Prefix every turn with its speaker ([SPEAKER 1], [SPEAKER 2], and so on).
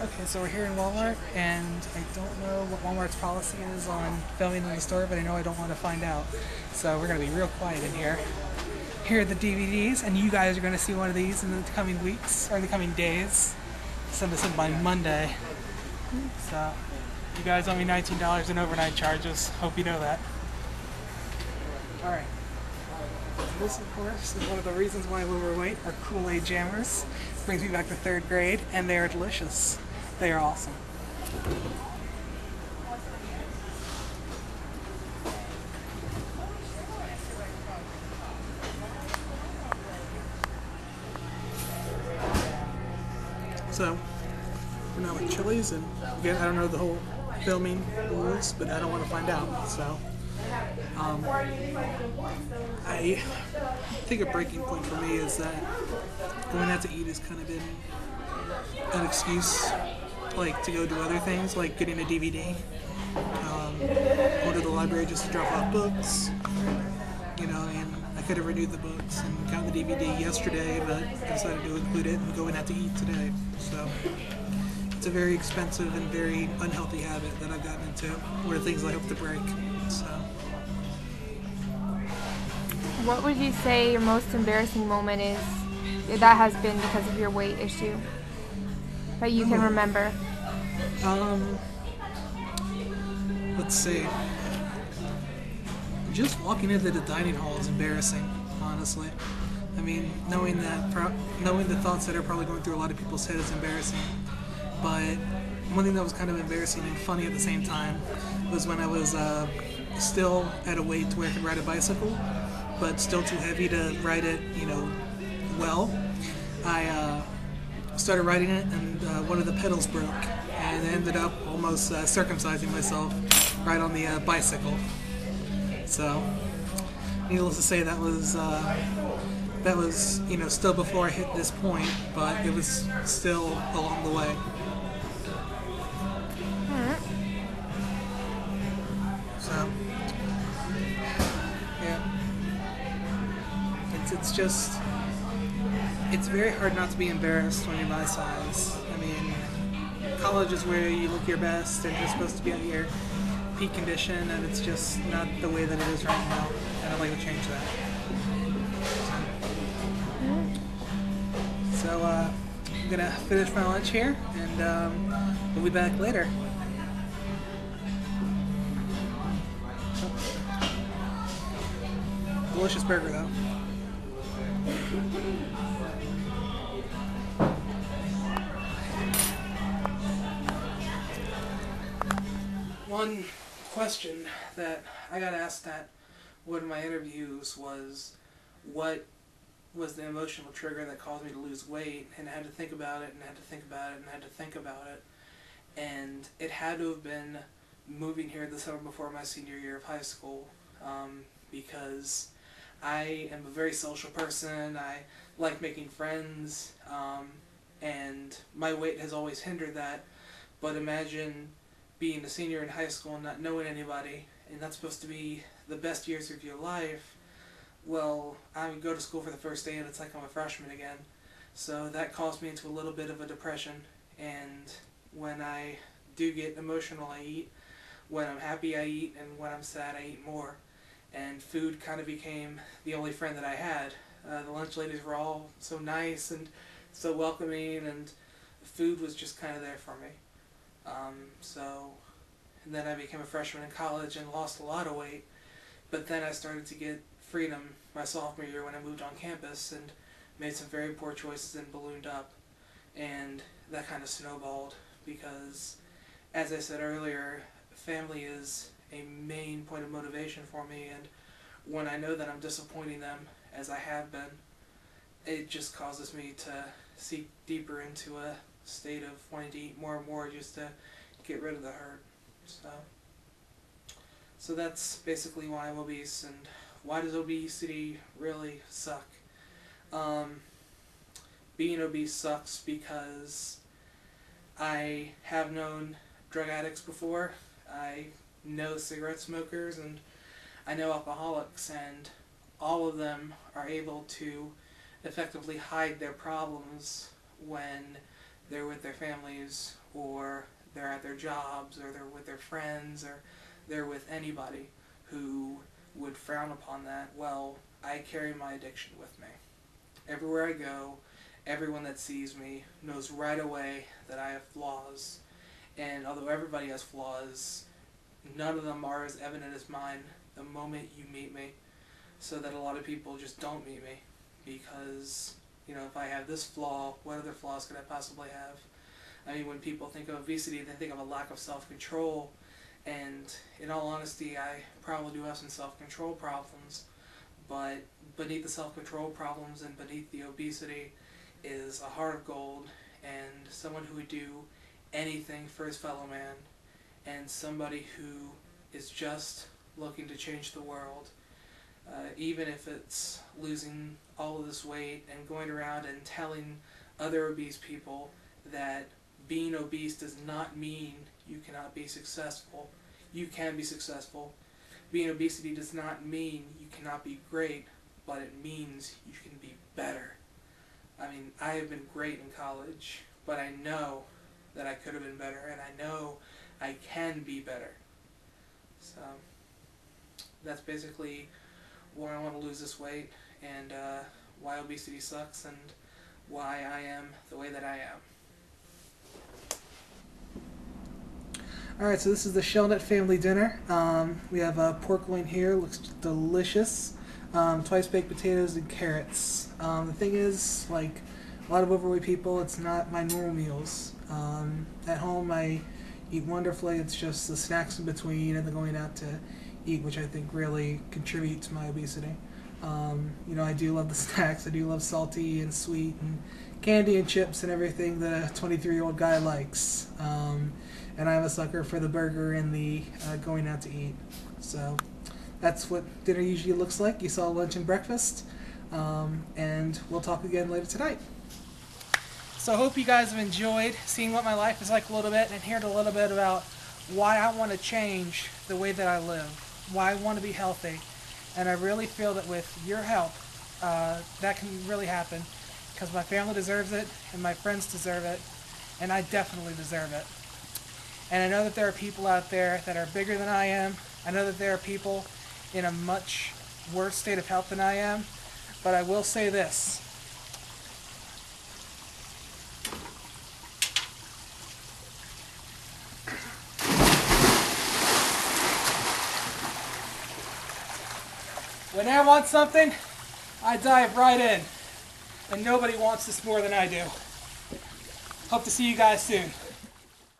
[SPEAKER 1] Okay, so we're here in Walmart, and I don't know what Walmart's policy is on filming in the store, but I know I don't want to find out. So we're going to be real quiet in here. Here are the DVDs, and you guys are going to see one of these in the coming weeks, or the coming days. Send this in by Monday. So, you guys owe me $19 in overnight charges. Hope you know that. Alright. This, of course, is one of the reasons why I'm overweight, are Kool-Aid Jammers. Brings me back to third grade, and they are delicious. They are awesome. So, we're now at Chili's, and again, I don't know the whole filming rules, but I don't want to find out. So, I think a breaking point for me is that going out to eat has kind of been an excuse, like, to go do other things, like getting a DVD, go to the library just to drop off books, and I could have renewed the books and got the DVD yesterday, but I decided to include it and going out to eat today. So it's a very expensive and very unhealthy habit that I've gotten into, or things I hope to break. So.
[SPEAKER 2] What would you say your most embarrassing moment is that has been because of your weight issue that you can remember?
[SPEAKER 1] Let's see. Just walking into the dining hall is embarrassing, honestly. I mean, knowing the thoughts that are probably going through a lot of people's head is embarrassing. But one thing that was kind of embarrassing and funny at the same time was when I was still at a weight where I could ride a bicycle, but still too heavy to ride it, well. I started riding it, and one of the pedals broke, and I ended up almost circumcising myself right on the bicycle. So, needless to say, that was still before I hit this point, but it was still along the way. So, yeah, it's very hard not to be embarrassed when you're my size. I mean, college is where you look your best, and you're supposed to be at your peak condition, and it's just not the way that it is right now, and I'd like to change that. So, I'm gonna finish my lunch here, and we'll be back later. Delicious burger, though. One question that I got asked at one of my interviews was, what was the emotional trigger that caused me to lose weight? And I had to think about it, and I had to think about it, and I had to think about it. And it had to have been moving here the summer before my senior year of high school, because I am a very social person. I like making friends, and my weight has always hindered that. But imagine being a senior in high school and not knowing anybody, and that's supposed to be the best years of your life. Well, I would go to school for the first day and it's like I'm a freshman again. So that caused me into a little bit of a depression, and when I do get emotional, I eat. When I'm happy, I eat, and when I'm sad, I eat more. And food kind of became the only friend that I had. The lunch ladies were all so nice and so welcoming, and food was just kind of there for me. And then I became a freshman in college and lost a lot of weight, but then I started to get freedom my sophomore year when I moved on campus and made some very poor choices and ballooned up, and that kind of snowballed because, as I said earlier, family is a main point of motivation for me, and when I know that I'm disappointing them, as I have been, it just causes me to seek deeper into a state of wanting to eat more and more just to get rid of the hurt. So that's basically why I'm obese, and why does obesity really suck? Being obese sucks because I have known drug addicts before. I know cigarette smokers, and I know alcoholics, and all of them are able to effectively hide their problems when they're with their families, or they're at their jobs, or they're with their friends, or they're with anybody who would frown upon that. Well, I carry my addiction with me. Everywhere I go, everyone that sees me knows right away that I have flaws. And although everybody has flaws, none of them are as evident as mine the moment you meet me. So that a lot of people just don't meet me because, you know, if I have this flaw, what other flaws could I possibly have? I mean, when people think of obesity, they think of a lack of self-control. And in all honesty, I probably do have some self-control problems. But beneath the self-control problems and beneath the obesity is a heart of gold and someone who would do anything for his fellow man, and somebody who is just looking to change the world. Even if it's losing all of this weight and going around and telling other obese people that being obese does not mean you cannot be successful. You can be successful. Being obesity does not mean you cannot be great, but it means you can be better. I mean, I have been great in college, but I know that I could have been better, and I know I can be better. So that's basically why I want to lose this weight, and why obesity sucks, and why I am the way that I am. Alright, so this is the Shellnut family dinner. We have pork loin here, looks delicious. Twice baked potatoes and carrots. The thing is, like a lot of overweight people, it's not my normal meals. At home I eat wonderfully, it's just the snacks in between and the going out to eat, which I think really contribute to my obesity. You know, I do love the snacks. I do love salty and sweet and candy and chips and everything that a 23-year-old guy likes. And I'm a sucker for the burger and the going out to eat. So that's what dinner usually looks like. You saw lunch and breakfast. And we'll talk again later tonight. So I hope you guys have enjoyed seeing what my life is like a little bit and hearing a little bit about why I want to change the way that I live, why I want to be healthy. And I really feel that with your help, that can really happen, because my family deserves it and my friends deserve it, and I definitely deserve it. And I know that there are people out there that are bigger than I am. I know that there are people in a much worse state of health than I am, but I will say this. When I want something, I dive right in. And nobody wants this more than I do. Hope to see you guys soon.